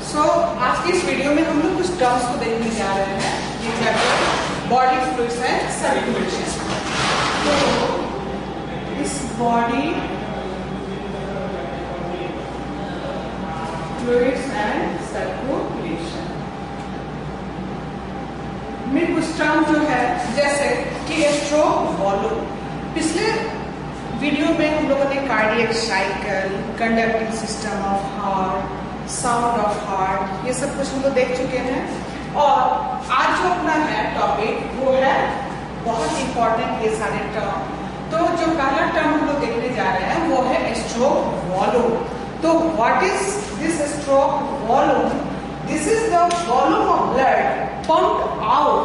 सो आज की इस वीडियो में हम लोग कुछ टर्म्स को देखने जा रहे हैं। ये chapter body fluids and circulation. तो इस बॉडी फ्लूइड्स एंड सर्कुलेशन में कुछ टर्म जो है जैसे कि स्ट्रोक वॉल्यूम। पिछले वीडियो में हम लोगों ने cardiac cycle, conducting system of heart, sound of heart, ये सब कुछ हम लोग देख चुके हैं। और आज जो अपना है टॉपिक वो है बहुत इंपॉर्टेंट ये सारे टर्म। तो जो पहला टर्म हम लोग देखने जा रहे हैं वो है स्ट्रोक वॉल्यूम। तो what is this stroke volume? This is the volume of blood pumped out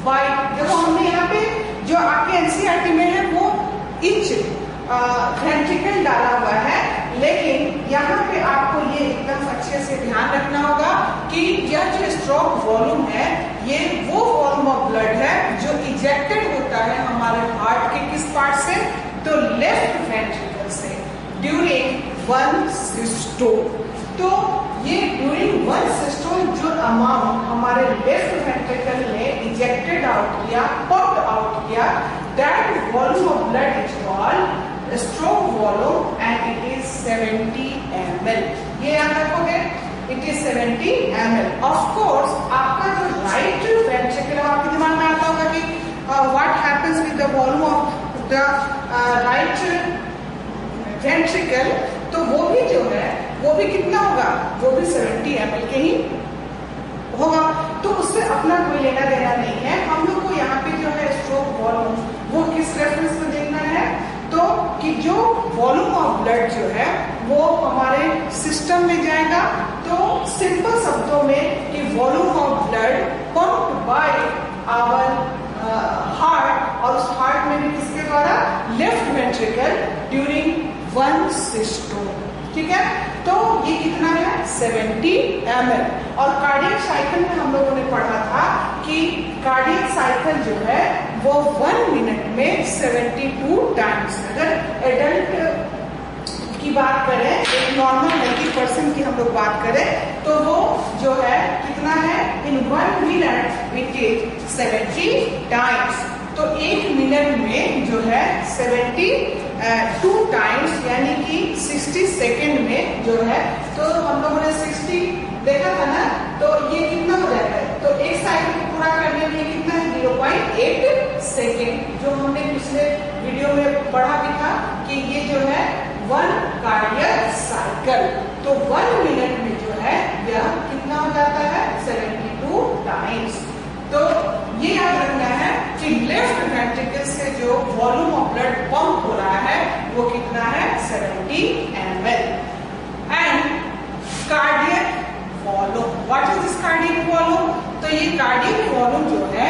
bye, देखो हमने यहाँ पे जो आपके एनसीईआरटी में है वो इंच वेंट्रिकल डाला हुआ है, लेकिन यहाँ पे आपको ये एकदम अच्छे से ध्यान रखना होगा कि यह जो स्ट्रोक वॉल्यूम है ये वो वॉल्यूम ऑफ ब्लड है जो इजेक्टेड होता है हमारे हार्ट के किस पार्ट से? तो लेफ्ट वेंट्रिकल से ड्यूरिंग वन सिस्टोल। तो ये ड्यूरिंग वन सिस्टोल जो अमाउंट हमारे लेफ्ट वेंट्रिकल ने इजेक्टेड आउट किया, पंप्ड आउट किया, that volume of blood is called stroke volume and it is 70 ml। ये याद रखोगे, it is 70 ml। Of course आपका जो राइट वेंट्रिकल, आपके दिमाग में आता होगा कि what happens with the volume of the right ventricle, तो वो भी जो है वो भी कितना होगा? वो भी 70 ml के ही होगा। तो उससे अपना कोई लेना देना नहीं है। हम लोग को यहाँ पे जो है स्ट्रोक वॉल्यूम वो किस रेफरेंस में देखना है? तो कि जो वॉल्यूम ऑफ ब्लड जो है वो हमारे सिस्टम में जाएगा। तो सिंपल शब्दों में कि volume of blood pumped by our heart, और उस हार्ट में भी किसके द्वारा? Left ventricle during one systole. ठीक है, तो ये कितना है? 70 ml। और कार्डियक साइकिल में हम लोगों ने पढ़ा था कि कार्डियक साइकिल जो है वो 1 मिनट में 72 टाइम्स। अगर एडल्ट की बात करें, एक नॉर्मल हेल्थी पर्सन की हम लोग बात करें, तो वो जो है कितना है? इन 1 मिनट इट इज 70 टाइम्स। तो 1 मिनट में जो है 72 टाइम्स, यानी कि 60 सेकेंड में जो है, तो हम लोगों ने 60 देखा था ना, तो ये कितना हो जाता है? तो एक साइकिल को पूरा करने में कितना है? 0.8 सेकेंड। जो हमने पिछले वीडियो में पढ़ा भी था कि ये जो है 1 कार्डियक साइकिल। तो 1 मिनट में जो है यह कितना हो जाता है? 72 टाइम्स। तो ये याद रखना है कि लेफ्ट वेंट्रिकल से जो वॉल्यूम ऑफ ब्लड पंप हो रहा है वो कितना है? 70 ml। And cardiac volume, what is this cardiac volume? तो ये कार्डियक वॉल्यूम जो है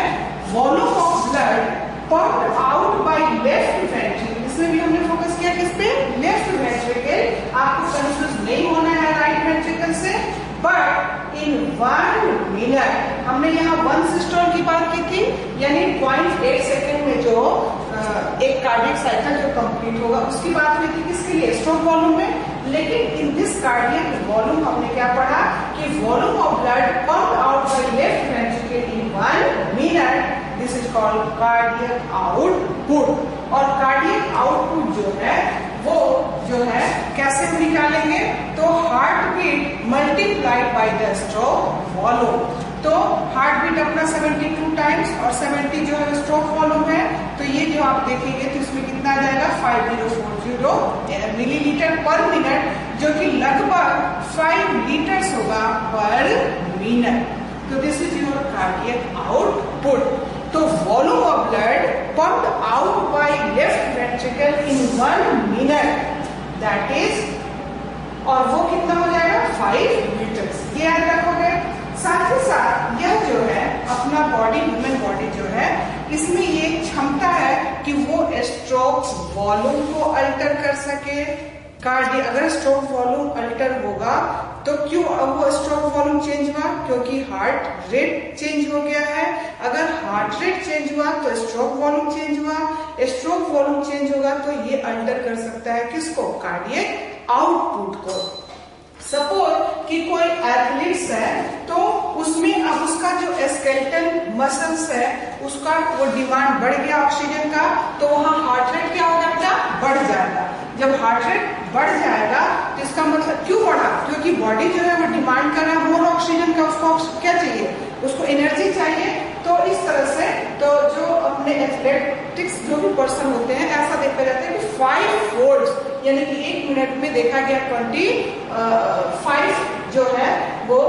volume of blood pumped out by left ventricle. इसमें भी हमने फोकस किया किस पे? Left ventricle. आपको कंफ्यूज नहीं होना है राइट वेंट्रिकल से। बट इन 1 मिनट, हमने यहाँ 1 सिस्टोल की बात की थी, यानी 0.8 सेकेंड में जो एक कार्डियक साइकिल जो कंप्लीट होगा उसकी बात हुई थी। किसके लिए? स्ट्रोक वॉल्यूम में। लेकिन इन दिस कार्डियक वॉल्यूम हमने क्या पढ़ा कि volume of blood pumped out by left ventricle in 1 minute, this is called cardiac output. और कार्डियक आउटपुट जो है वो जो है कैसे निकालेंगे? तो heart beat multiplied by the stroke volume. तो हार्ट बीट अपना 72 टाइम्स और 70 जो है स्ट्रोक वॉल्यूम है। तो ये जो आप देखेंगे तो इसमें कितना आ जाएगा? 5040 मिलीलीटर पर मिनट, जो कि लगभग 5 लीटर्स होगा पर मिनट। तो this is your cardiac output. तो volume of blood pumped out by left ventricle in 1 minute, that is, और वो कितना हो जाएगा? 5 लीटर्स। ये याद रखोगे। साथ ही साथ यह जो है अपना बॉडी, ह्यूमन बॉडी जो है, इसमें ये क्षमता है कि वो स्ट्रोक वॉल्यूम को अल्टर कर सके। अगर स्ट्रोक वॉल्यूम अल्टर होगा तो क्यों वो स्ट्रोक वॉल्यूम चेंज हुआ? क्योंकि हार्ट रेट चेंज हो गया है। अगर हार्ट रेट चेंज हुआ तो स्ट्रोक वॉल्यूम चेंज हुआ। स्ट्रोक वॉल्यूम चेंज होगा तो ये अल्टर कर सकता है किसको? कार्डियक आउटपुट को। सपोज कि कोई एथलीट्स है तो उसमें अब उसका जो स्केलेटल मसल्स है उसका वो डिमांड बढ़ गया ऑक्सीजन का, तो वहाँ हार्ट रेट क्या होगा बेटा, बढ़ जाएगा। जब हार्ट रेट बढ़ जाएगा तो इसका मतलब क्यों बढ़ा, क्योंकि बॉडी जो है वो डिमांड कर रहा है मोर ऑक्सीजन का, उसको क्या चाहिए, उसको एनर्जी चाहिए। तो इस तरह से तो जो अपने एथलेटिक्स जो भी पर्सन होते हैं ऐसा देखा जाता है कि 5 फोल्ड्स यानी कि 1 मिनट में देखा गया 25 जो है वो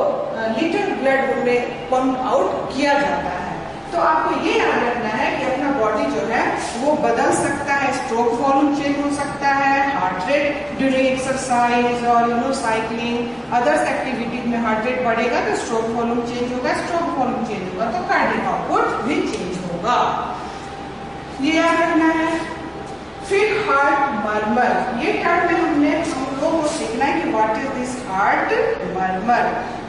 लीटर ब्लड उनमें पंप आउट किया जाता है। तो आपको ये याद रखना है कि अपना बॉडी जो है वो बदल सकता है, स्ट्रोक वॉल्यूम चेंज हो सकता है, हार्ट रेट ड्यूरिंग एक्सरसाइज और साइकिलिंग अदर्स एक्टिविटीज में हार्ट रेट बढ़ेगा तो स्ट्रोक वॉल्यूम चेंज होगा, स्ट्रोक वॉल्यूम चेंज होगा तो कार्डियक आउटपुट भी चेंज होगा, ये याद रखना है। फिर हार्ट मर्मर, ये टर्म में हमने हम लोगों को सीखना है कि what is this heart murmur.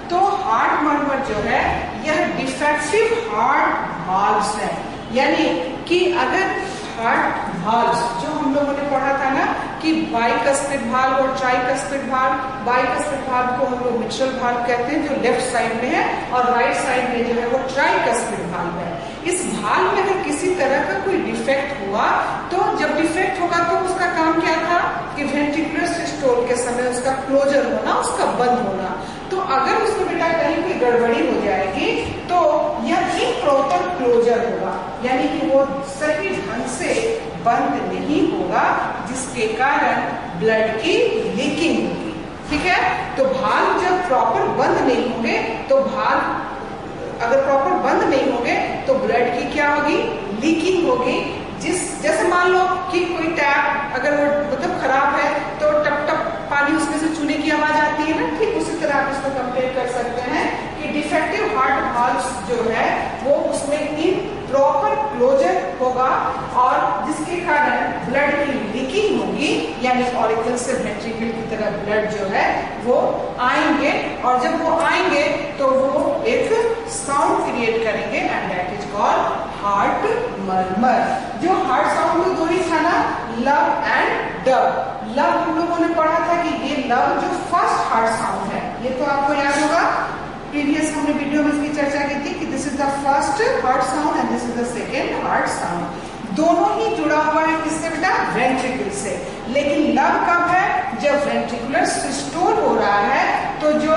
तो हार्ट मर्मर जो है यह डिफेक्टिव हार्ट वाल्व्स है, यानी कि अगर हार्ट वाल्व्स जो हम लोगों ने पढ़ा था ना कि बाइकस्पिड वाल्व और ट्राइकस्पिड वाल्व, बाइकस्पिड वाल्व को हम लोग मिट्रल वाल्व कहते हैं जो लेफ्ट साइड में है और राइट साइड में जो है वो ट्राइकस्पिड वाल्व है। इस वाल्व में अगर किसी तरह का कोई डिफेक्ट हुआ तो जब डिफेक्ट होगा तो उसका काम क्या था कि वेंट्रिकुलर सिस्टोल के समय उसका क्लोजर होना, उसका बंद होना। तो अगर उसमें बेटा कहीं कोई गड़बड़ी हो जाएगी तो यह इम्प्रॉपर क्लोजर होगा, यानी कि वो सही ढंग से बंद नहीं होगा जिसके कारण ब्लड की लीकिंग होगी। ठीक है, तो भाल्व जब प्रॉपर बंद नहीं होंगे तो भाल्व अगर प्रॉपर बंद नहीं होंगे तो ब्लड की क्या होगी, लीकिंग होगी। जैसे मान लो कि कोई टैप अगर वो मतलब खराब है तो टप टप पानी उसमें से चूने की आवाज आती है ना, ठीक उसी तरह आप इसको कंपेयर कर सकते हैं कि डिफेक्टिव हार्ट वाल्व्स जो है वो उसमें इम्प्रॉपर क्लोजर होगा और जिसके कारण ब्लड की लीकिंग होगी, यानी ऑरिकल से वेंट्रिकल की तरह ब्लड जो है वो आएंगे और जब वो आएंगे तो वो एक साउंड क्रिएट करेंगे and that is called heart murmur. जो हार्ट साउंड में दो ही था ना, लव एंड डब। लव हम लोगों ने पढ़ा था कि ये लव जो फर्स्ट हार्ट साउंड है, ये तो आपको याद होगा, प्रीवियस हमने वीडियो में इसकी चर्चा की थी कि this is the first heart sound and this is the second heart sound. दोनों ही जुड़ा हुआ है किससे बेटा, वेंट्रिकल से। लेकिन लव कब है, जब वेंट्रिकुलर सिस्टोल हो रहा है तो जो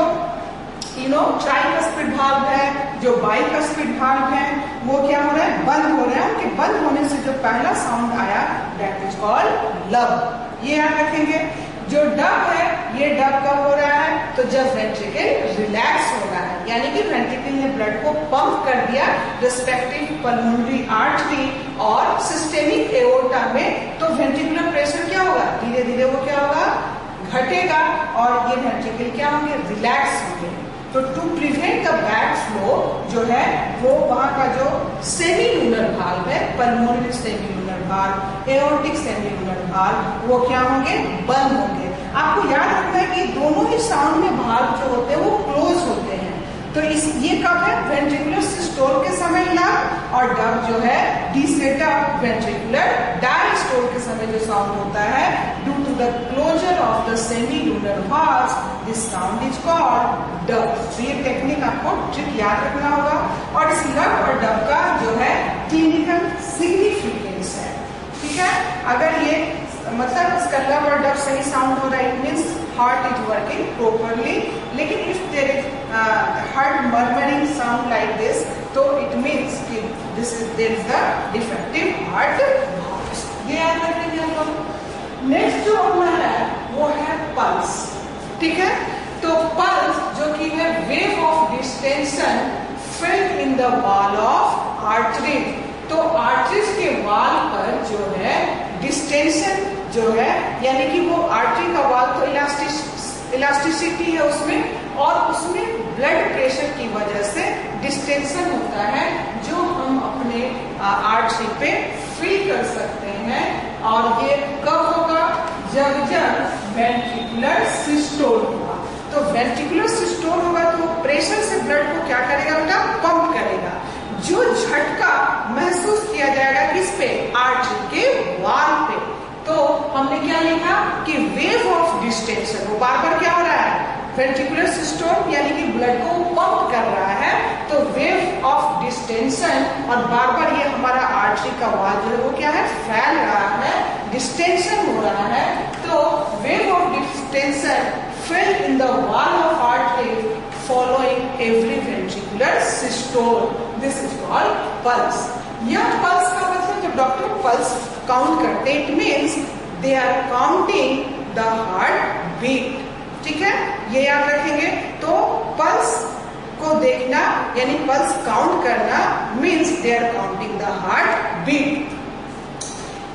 ट्राइकस्पिड वाल्व है, जो बाइकस्पिड वाल्व है, वो क्या हो रहा है, बंद हो रहे हैं। उनके बंद होने से जो पहला साउंड आया दैट इज कॉल्ड लव, ये याद रखेंगे। जो डब है, ये डब कब हो रहा है, तो जब वेंट्रिकल रिलैक्स हो रहा है, यानी कि वेंट्रिकल ने ब्लड को पंप कर दिया रिस्पेक्टिव पल्मोनरी आर्टरी और सिस्टेमिक एओर्टा में, तो वेंट्रिकुलर प्रेशर क्या होगा, धीरे धीरे वो क्या होगा, घटेगा और ये वेंट्रिकल क्या होंगे, रिलैक्स होंगे। तो to prevent the back flow जो है वो वहां का जो सेमीलुनर वाल्व है, pulmonary semilunar valve, aortic semilunar valve, वो क्या होंगे, बंद होंगे। आपको याद रखना है कि दोनों ही साउंड में वाल्व जो होते हैं वो क्लोज होते हैं। तो ये कब है, वेंट्रिकुलर सिस्टोल के समय लव, और डब जो है डिसेटअप वेंट्रिकुलर डायस्टोल के समय जो साउंड होता है due to the closure of the semilunar valves, this sound is called dub. तो ये टेक्निक आपको ट्रिक याद रखना होगा। और इस लव और डब का जो है क्लिनिकल सिग्निफिकेंस है, ठीक है। अगर ये मतलब इसका लव और डब सही साउंड हो रहा है, it means heart is working properly. लेकिन if there is heart murmuring sound like this, तो इट मीन्स कि this is there is the defective heart valves, ये याद रखेंगे हम लोग। नेक्स्ट जो अपना है वो है पल्स, ठीक है। तो पल्स जो कि है wave of distension felt in the wall of artery. तो आर्टरीज के वॉल पर जो है डिस्टेंशन जो है, यानी कि वो आर्टरी का वॉल तो इलास्टिसिटी है उसमें, और उसमें ब्लड प्रेशर की वजह से डिस्टेंशन होता है जो हम अपने आर्टरी पे फील कर सकते हैं। और ये कब होगा, जब वेंट्रिकुलर सिस्टोल होगा। तो वेंट्रिकुलर सिस्टोल होगा तो प्रेशर से ब्लड को क्या करेगा बेटा, पंप करेगा। जो झटका महसूस किया जाएगा किस पे, आर्टरी के वॉल पे। तो हमने क्या लिखा कि वेव ऑफ डिस्टेंशन, वो बार बार क्या हो रहा है, वेंट्रिकुलर सिस्टोल यानी कि ब्लड को पंप कर रहा है, तो वेव ऑफ डिस्टेंशन, और बार बार ये हमारा आर्टरी का वॉल जो है वो क्या है, फैल रहा है, डिस्टेंशन हो रहा है, तो wave of distension fell in the wall of artery following every ventricular systole, this is called pulse. यह पल्स का मतलब जब डॉक्टर पल्स काउंट करते हैं, it means they are counting the heart beat, ठीक है, ये याद रखेंगे। तो पल्स को देखना यानी पल्स काउंट करना means they are counting the heart beat.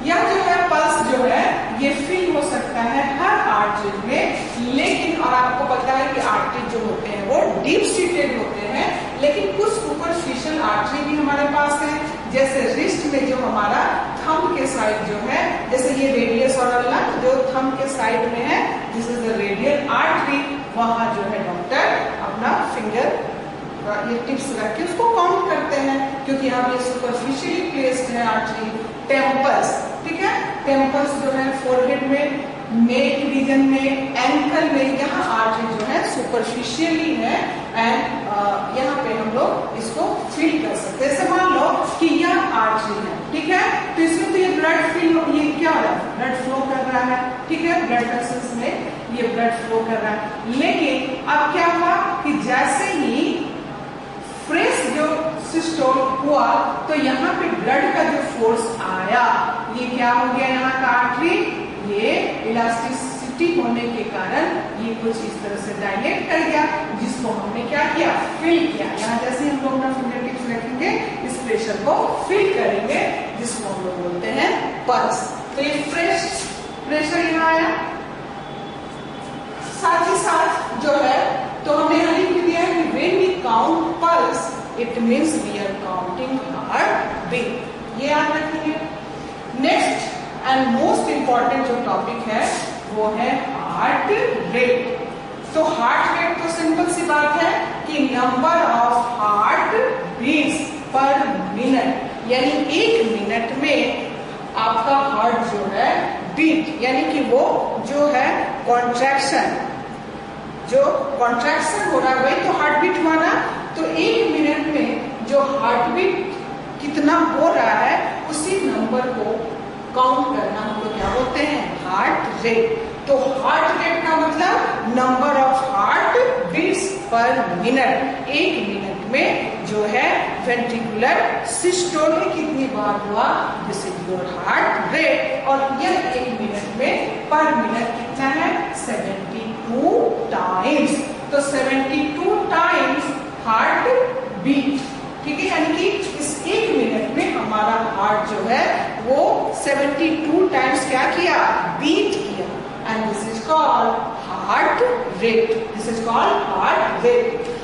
यह जो है पल्स जो है ये फील हो सकता है हर आर्टरी में, लेकिन और आपको पता है कि आर्टरी जो होते हैं वो डीप सीटेड होते हैं, लेकिन कुछ सुपरफिशियल आर्टरी भी हमारे पास है, जैसे रिस्ट में जो हमारा थंब के साइड जो है, जैसे ये रेडियस और अल्ला जो थंब के साइड में है, this is the radial artery, वहां जो है डॉक्टर अपना फिंगर ये टिप्स रख के उसको काउंट करते हैं, क्योंकि यहाँ ये सुपरफिशियली प्लेस्ड है आर्टरी। टेम्पल्स, ठीक है, टेम्पल्स जो है फोरहेड में, नेक रीजन में, एंकल में, यहाँ आर्टरी जो है सुपरफिशियली है, एंड यहाँ पे हम लोग इसको फील कर सकते हैं। जैसे मान लो कि यह आर्टरी है, ठीक है, तो इसमें तो ये ब्लड फील, ये क्या हो रहा है, ब्लड फ्लो कर रहा है, ठीक है, ब्लड वेसल्स में ये ब्लड फ्लो कर रहा है, लेकिन अब क्या हुआ कि जैसे ही फ्रेश जो सिस्टोल हुआ तो यहाँ पे ब्लड का जो फोर्स आया, ये क्या हो गया, यहाँ का आर्टरी ये इलास्टिसिटी होने के कारण ये कुछ इस तरह से डायलेट कर गया, जिसको हमने क्या किया, फील किया। यहाँ जैसे हम लोग अपना फिंगर टिप्स रखेंगे, इस प्रेशर को फील करेंगे, जिसको हम लोग बोलते हैं पल्स। तो ये फ्रेश प्रेशर यहाँ आया, साथ ही साथ जो है तो हमने यहाँ लिख दिया है कि when we count pulse it means we are counting heart beat, ये याद रखेंगे। नेक्स्ट एंड मोस्ट इंपॉर्टेंट जो टॉपिक है वो है हार्ट रेट। तो हार्ट रेट तो सिंपल सी बात है कि number of heart beats per minute, यानी एक मिनट में आपका हार्ट जो है बीट, यानी कि वो जो है कॉन्ट्रैक्शन, जो कॉन्ट्रैक्शन हो रहा है वही तो हार्ट बीट हुआ ना। तो एक मिनट में जो हार्ट बीट कितना हो रहा है उसी नंबर को काउंट करना हम लोग क्या बोलते हैं, हार्ट रेट। तो हार्ट रेट का मतलब number of heart beats per minute, एक मिनट में जो है वेंट्रिकुलर सिस्टोल कितनी बार हुआ, this is your heart rate. और यह एक मिनट में पर मिनट कितना है, 72 टाइम्स। तो 72 टाइम्स हार्ट बीट, ठीक है, यानी कि इस एक मिनट में हमारा हार्ट जो है वो 72 टाइम्स क्या किया, बीट किया, and this is called heart rate, this is called heart rate.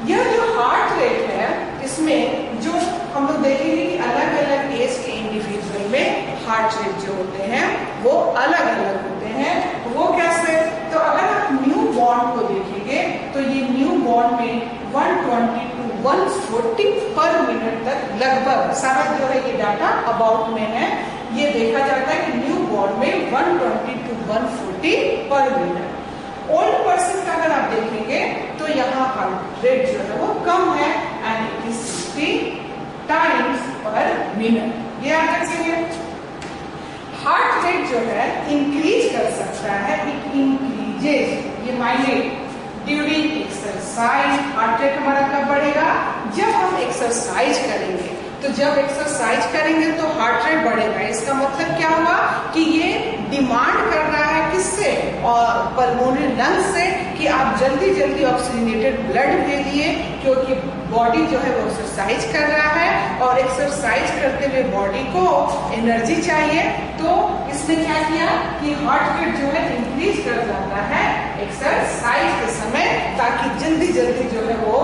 यह जो हार्ट रेट है इसमें जो हम लोग देखेंगे कि अलग अलग एज के इंडिविजुअल में हार्ट रेट जो होते हैं वो अलग अलग होते हैं। वो कैसे, तो अगर आप न्यू बॉर्न को देखेंगे तो ये न्यू बॉर्न में 120 to 140 पर मिनट तक लगभग सारा जो है ये डाटा अबाउट में है, ये देखा जाता है कि न्यू बॉर्न में 120 to 140 पर मिनट। ओल्ड पर्सन का अगर आप देखेंगे तो यहाँ हार्ट रेट जो है वो कम है, एंड इट इज 60 टाइम्स पर मिनट। ये आप देखेंगे हार्ट रेट जो है इंक्रीज कर सकता है, इट इंक्रीजेज, ये minded during exercise. Heart rate हमारा कब बढ़ेगा, जब हम एक्सरसाइज करेंगे। तो जब एक्सरसाइज करेंगे तो हार्ट रेट बढ़ेगा, इसका मतलब क्या हुआ कि ये डिमांड कर रहा है किससे, और पल्मोनरी लंग्स से, कि आप जल्दी जल्दी ऑक्सीजनेटेड ब्लड भेजिए, क्योंकि बॉडी जो है वो एक्सरसाइज कर रहा है और एक्सरसाइज करते हुए बॉडी को एनर्जी चाहिए। तो इसने क्या किया कि हार्ट रेट जो है इंक्रीज कर जाता है एक्सरसाइज के समय, ताकि जल्दी जल्दी जो है वो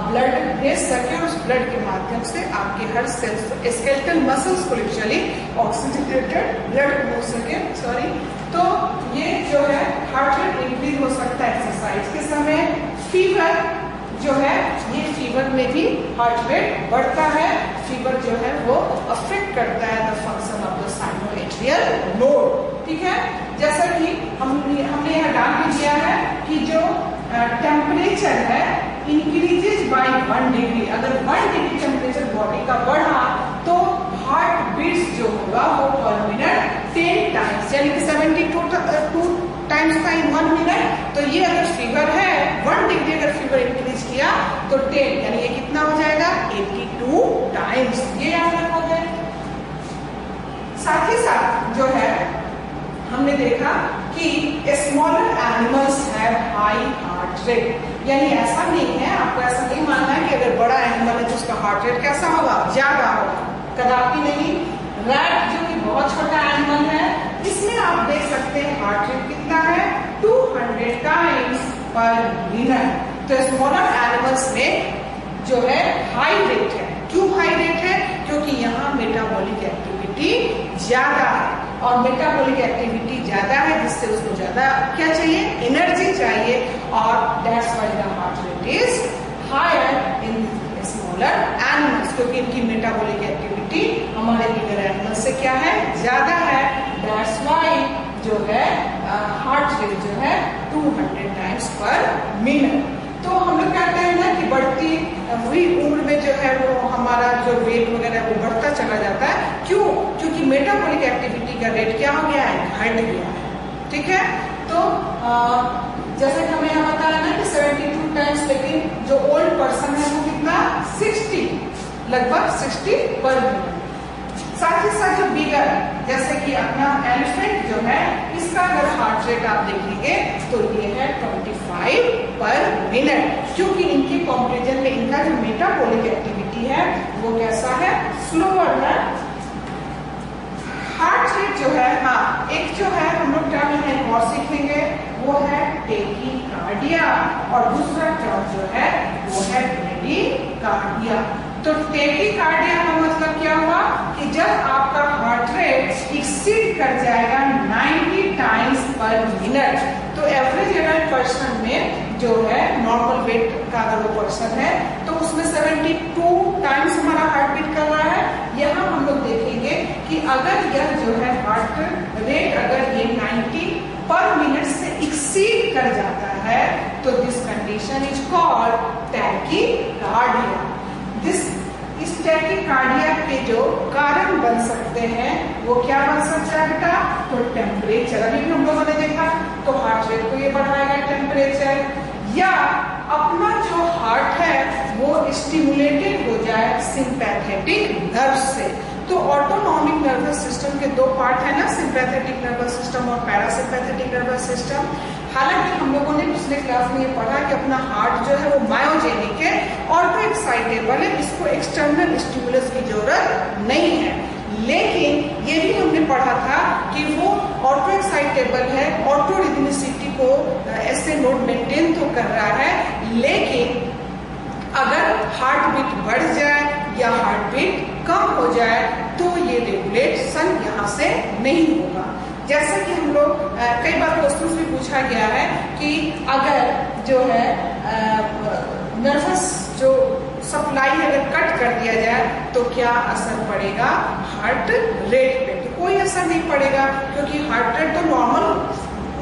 ब्लड भेज सके और उस ब्लड के माध्यम से आपके हर स्केलेटल मसल्स को एक्चुअली ऑक्सीजनेटेड ब्लड हो सके। सॉरी, तो ये जो है हार्ट रेट इंक्रीज हो सकता है एक्सरसाइज के समय। फीवर जो है, ये फीवर में भी हार्ट रेट बढ़ता है। फीवर जो है वो अफेक्ट करता है the function of the sinoatrial node, ठीक है। जैसा कि हमने यहाँ डाल के दिया है कि जो टेम्परेचर है इंक्रीजेज बाय 1 डिग्री। अगर 1 डिग्री टेम्परेचर बॉडी का बढ़ा तो हार्ट बीट्स जो होगा वो पर मिनट 10 टाइम्स, यानी कि 72 टाइम्स का इन 1 मिनट। तो ये अगर फीवर है 1 डिग्री अगर फीवर इंक्रीज किया तो 10, यानी ये कितना हो जाएगा 82 टाइम्स। ये याद रखोगे। साथ ही साथ जो है हमने देखा कि smaller animals have high heart rate, यानी ऐसा नहीं है, आपको ऐसा नहीं मानना है कि अगर बड़ा एनिमल है तो उसका हार्ट रेट कैसा होगा, ज्यादा होगा, कदापि नहीं। रैट जो कि बहुत छोटा एनिमल है, इसमें आप देख सकते हैं हार्ट रेट कितना है 200 टाइम्स पर मिनट। तो स्मॉलर एनिमल्स में जो है हाई रेट है। क्यों हाई रेट है? क्योंकि यहाँ मेटाबॉलिक एक्टिविटी ज्यादा है, और मेटाबॉलिक एक्टिविटी ज्यादा है जिससे उसको ज्यादा क्या चाहिए, एनर्जी चाहिए, और that's why the heart rate is higher in smaller animals, क्योंकि इनकी मेटाबॉलिक एक्टिविटी हमारे बिगर एनिमल्स से क्या है, ज्यादा है। दैट्स व्हाई जो है हार्ट रेट जो है 200 टाइम्स पर मिनट। तो हम लोग कहते हैं ना कि बढ़ती हुई उम्र में जो है वो हमारा जो वेट वगैरह वो बढ़ता चला जाता है। क्यों? क्योंकि मेटाबॉलिक एक्टिविटी का रेट क्या हो गया है, घट गया है। ठीक है, तो जैसे कि हमें यहाँ बताया ना कि 72 टाइम्स, लेकिन जो ओल्ड पर्सन है वो कितना 60, लगभग 60 पर मिनट। साथ ही साथ जो बिगर, जैसे कि अपना एलिफेंट जो है, इसका अगर हार्ट रेट आप देखेंगे तो ये है 25 पर मिनट, क्योंकि इनके कंपैरिजन में इनका जो मेटाबॉलिक एक्टिविटी है वो कैसा है, स्लोअर है। हार्ट रेट जो है, हाँ एक जो है हम लोग टर्म है और सीखेंगे, वो है टेकीकार्डिया, और दूसरा टर्म जो है वो है ब्रेडिकार्डिया। तो टेकीकार्डिया का मतलब क्या हुआ कि जब आपका हार्ट रेट एक्सीड कर जाएगा 90 टाइम्स पर मिनट, तो एवरेज एडल्ट पर्सन में जो है नॉर्मल वेट का अगर वो पर्सन है तो उसमें 72 टाइम्स हमारा हार्ट बीट कर रहा है। यहाँ हम लोग देखेंगे कि अगर यह जो है हार्ट रेट अगर ये 90 पर मिनट से एक्सीड कर जाता है तो this condition is called tachycardia. इस टैकीकार्डिया के जो कारण बन सकते हैं वो क्या बन सकता है बेटा, तो टेम्परेचर, अभी भी हम लोगों ने देखा, तो हार्ट रेट को ये बढ़ाएगा टेम्परेचर, या अपना जो हार्ट है वो स्टिमुलेटेड हो जाए सिंपैथेटिक नर्व से। तो ऑटोनॉमिक नर्वस सिस्टम के दो पार्ट है ना, सिंपैथेटिक नर्वस सिस्टम और पैरासिम्पैथेटिक नर्वस सिस्टम। हालांकि हम लोगों ने पिछले क्लास में ये पढ़ा कि अपना हार्ट जो है वो मायोजेनिक है, ऑटो एक्साइटेबल है, इसको एक्सटर्नल स्टिमुलस की जरूरत नहीं है। लेकिन ये भी हमने पढ़ा था कि वो ऑटो एक्साइटेबल है, ऑटो रिदमिसिटी को ऐसे नोट मेंटेन तो कर रहा है, लेकिन अगर हार्ट बीट बढ़ जाए या हार्ट बीट कम हो जाए तो ये रेगुलेशन यहाँ से नहीं होगा। जैसा कि हम लोग कई बार क्वेश्चन भी पूछा गया है कि अगर जो है नर्वस जो सप्लाई अगर कट कर दिया जाए तो क्या असर पड़ेगा हार्ट रेट पे, तो कोई असर नहीं पड़ेगा, क्योंकि हार्ट रेट तो नॉर्मल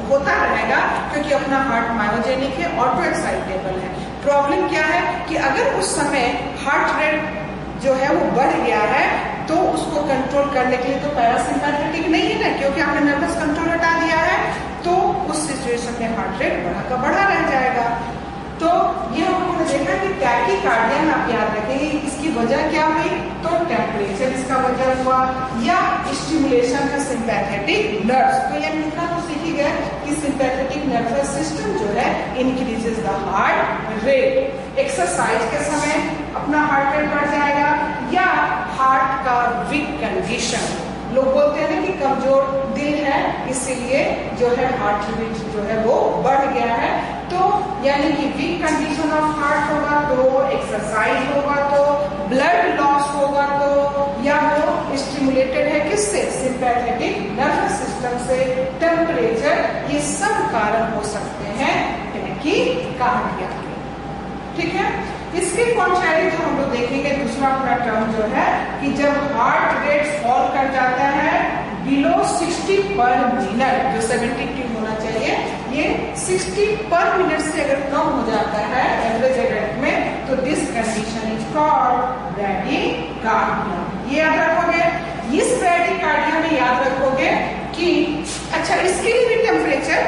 होता रहेगा, क्योंकि अपना हार्ट मायोजेनिक है, ऑटो एक्साइटेबल है। प्रॉब्लम क्या है कि अगर उस समय हार्ट रेट जो है वो बढ़ गया है तो उसको कंट्रोल करने के लिए तो पैरासिम्पैथेटिक नहीं है ना, क्योंकि आपने नर्वस कंट्रोल हटा दिया है, तो उस सिचुएशन में हार्ट रेट बढ़ा का बढ़ा रह जाएगा। तो ये हम लोगों ने देखा कि टैकीकार्डिया में आप याद रखेंगे इसकी वजह क्या हुई, तो टेम्परेचर इसका वजह हुआ, या स्टिमुलेशन का सिंपैथेटिक नर्व्स। तो ये इतना तो सीख ही गए कि सिंपैथेटिक नर्वस सिस्टम जो है increases the heart rate. Exercise के समय अपना हार्ट रेट बढ़ जाएगा, या हार्ट का वीक कंडीशन, लोग बोलते हैं ना कि कमजोर दिल है इसीलिए जो है हार्ट बीट जो है वो बढ़ गया है, तो यानी कि वीक कंडीशन ऑफ हार्ट होगा तो एक्सरसाइज होगा तो ब्लड लॉस होगा तो, या वो स्टिमुलेटेड है किससे, सिंपैथेटिक नर्वस सिस्टम से, टेम्परेचर, ये सब कारण हो सकते हैं टैकीकार्डिया के। ठीक है, इसके कॉन्ट्रैरी जो हम लोग देखेंगे दूसरा अपना टर्म जो है कि जब हार्ट रेट फॉल कर जाता है बिलो 60 पर मिनट, जो 72 होना चाहिए, ये 60 पर मिनट से अगर कम हो जाता है एवरेज एडल्ट में, तो this condition is called bradycardia. ये याद रखोगे। इस ब्रैडीकार्डिया में याद रखोगे कि अच्छा, इसके लिए भी टेम्परेचर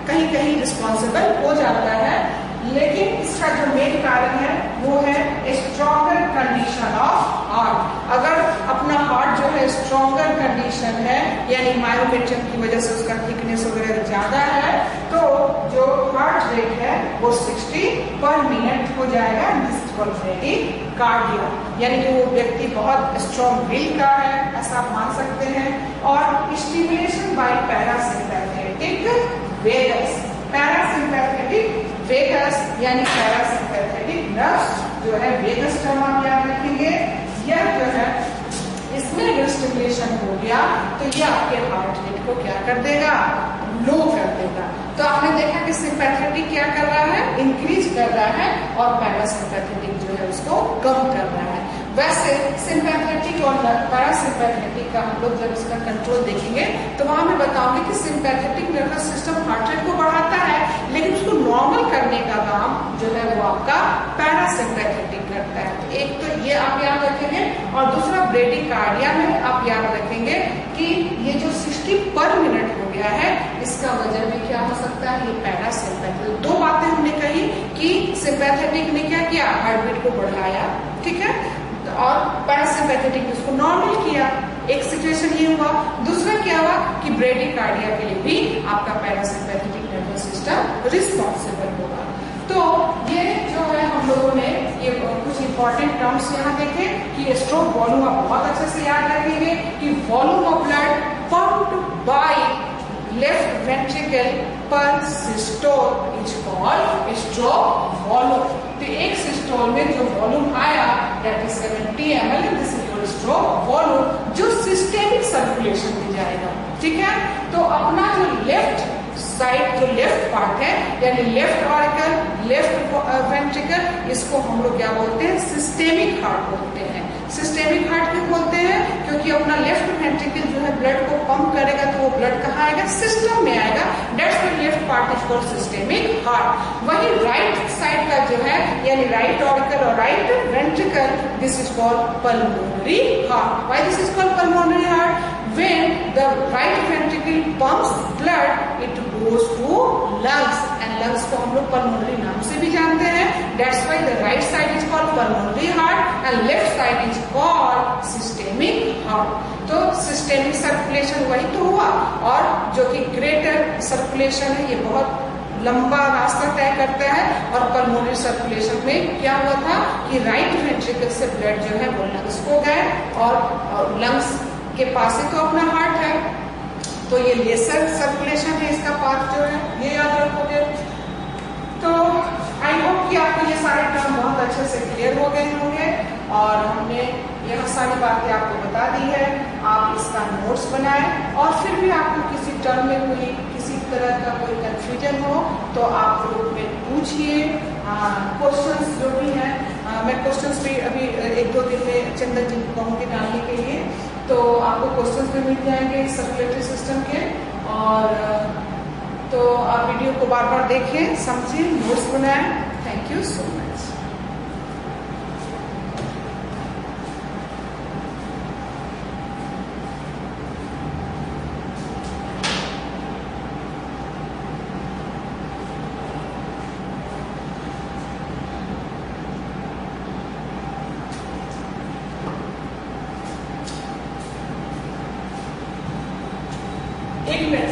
कहीं कहीं रिस्पॉन्सिबल हो जाता है, लेकिन इसका जो मेन कारण है वो है स्ट्रॉन्गर कंडीशन ऑफ हार्ट। अगर अपना हार्ट जो है स्ट्रॉन्गर कंडीशन है, यानी मायोमेट्रियम की वजह से उसका थिकनेस वगैरह ज्यादा है, तो जो हार्ट रेट है वो 60 पर मिनट हो जाएगा। ब्रैडीकार्डिया यानी कि वो व्यक्ति बहुत स्ट्रॉन्ग विल का है, ऐसा आप मान सकते हैं। और stimulation by parasympathetic vagus, parasympathetic vagus यानी पैरासिम्पैथेटिक नर्व्स जो है, वेगस टर्म आप याद रखेंगे। यह जो है, इसमें अगर स्टिमुलेशन हो गया तो ये आपके हार्ट रेट को क्या कर देगा, लो कर देगा। तो आपने देखा कि सिंपैथेटिक क्या कर रहा है, इंक्रीज कर रहा है, और पैरासिम्पैथेटिक जो है उसको कम कर रहा है। वैसे सिंपैथेटिक और पैरासिम्पैथेटिक का हम लोग जब इसका कंट्रोल देखेंगे तो वहां मैं बताऊंगी कि sympathetic nervous system heart rate को बढ़ाता है, लेकिन उसको नॉर्मल करने का काम जो है वो आपका पैरासिम्पैथेटिक करता है। तो एक तो ये आप याद रखेंगे, और दूसरा ब्रैडीकार्डिया में आप याद रखेंगे कि ये जो 60 पर मिनट हो गया है, इसका वजह भी क्या हो सकता है, ये पैरासिम्पैथेटिक। दो बातें हमने कही कि सिंपैथेटिक ने क्या किया, हार्ट बीट को बढ़ाया, ठीक है, और पैरासिम्पैथेटिक ने उसको नॉर्मल किया। एक सिचुएशन ये हुआ। दूसरा क्या हुआ कि ब्रैडीकार्डिया के लिए भी आपका पैरासिम्पैथेटिक नर्वस सिस्टम रिस्पॉन्सिबल होगा। तो ये जो है हम लोगों ने ये कुछ इंपॉर्टेंट टर्म्स यहाँ देखे कि स्ट्रोक वॉल्यूम आप बहुत अच्छे से याद रखेंगे कि volume of blood pumped by left ventricle per systole is called stroke volume. तो एक सिस्टोल में जो वॉल्यूम आया that is 70 ml, this is your stroke volume, जो सिस्टेमिक सर्कुलेशन में जाएगा, ठीक है। तो अपना जो लेफ्ट साइड, जो लेफ्ट पार्ट है, यानी लेफ्ट ऑरिकल, लेफ्ट वेंट्रिकल, इसको हम लोग क्या बोलते हैं, सिस्टेमिक हार्ट बोलते हैं। सिस्टेमिक हार्ट क्यों बोलते हैं, क्योंकि अपना लेफ्ट वेंट्रिकल जो है ब्लड को पंप करेगा, तो वो ब्लड कहाँ आएगा, सिस्टम में आएगा, that's why left part is called systemic heart. वही राइट साइड का जो है, यानी राइट ऑरिकल और right ventricle, this is called pulmonary heart. Why this is called pulmonary heart? When the right ventricle pumps blood, it goes to lungs, and lungs को हम लोग pulmonary नाम से भी जानते हैं। That's why the right side is called pulmonary heart and left side is called systemic heart. तो systemic circulation वही तो हुआ, और जो कि greater circulation है, ये बहुत लंबा रास्ता तय करता है। और पल्मोनरी सर्कुलेशन में क्या हुआ था कि राइट वेंट्रिकल से ब्लड जो है वो लंग्स को गए, और लंग्स के पास ही तो अपना हार्ट है, तो ये लेसर सर्कुलेशन है, इसका पाथ जो है, ये याद रखोगे। तो आई होप कि आपको ये सारे टर्म बहुत अच्छे से क्लियर हो गए होंगे, और हमने यह सारी बातें आपको बता दी है। आप इसका नोट्स बनाएं, और फिर भी आपको किसी टर्म में कोई किसी तरह का कोई कंफ्यूजन हो तो आप ग्रुप में पूछिए। क्वेश्चंस जो भी हैं, मैं क्वेश्चंस भी अभी 1-2 दिन में चंदन जी को कहूँगी डालने के लिए, तो आपको क्वेश्चंस भी मिल जाएंगे सर्कुलेटरी सिस्टम के। और तो आप वीडियो को बार बार देखें, समझिए, नोट्स बनाएं। Thank you so much.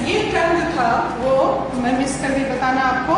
ये टर्म जो था वो मैं मिस कर भी बताना आपको,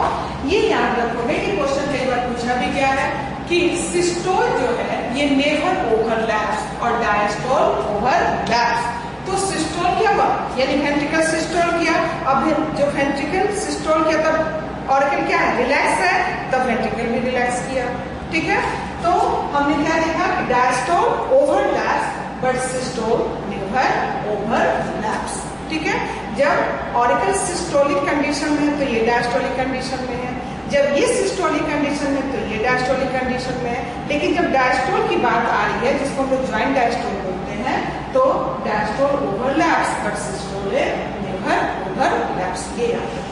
ये याद रखोगे कि क्वेश्चन कई बार पूछा भी गया है कि सिस्टोल जो है ये नेवर ओवरलैप्स और डायस्टोल ओवरलैप्स। तो सिस्टोल क्या हुआ, यानी वेंट्रिकल सिस्टोल किया। अब जो वेंट्रिकल सिस्टोल किया तब ऑरिकल क्या है, रिलैक्स है, तब वेंट्रिकल भी रिलैक्स किया, ठीक है। तो हमने क्या देखा कि diastole overlaps but systole never overlaps, ठीक है। जब ऑरिकल सिस्टोलिक कंडीशन में है तो ये डायस्टोलिक कंडीशन में है, जब ये सिस्टोलिक कंडीशन में तो ये डायस्टोलिक कंडीशन में है। लेकिन जब डायस्टोल की बात आ रही है, जिसको हम लोग ज्वाइंट डायस्टोल बोलते हैं, हैं तो diastole overlaps but systole never overlaps. ये याद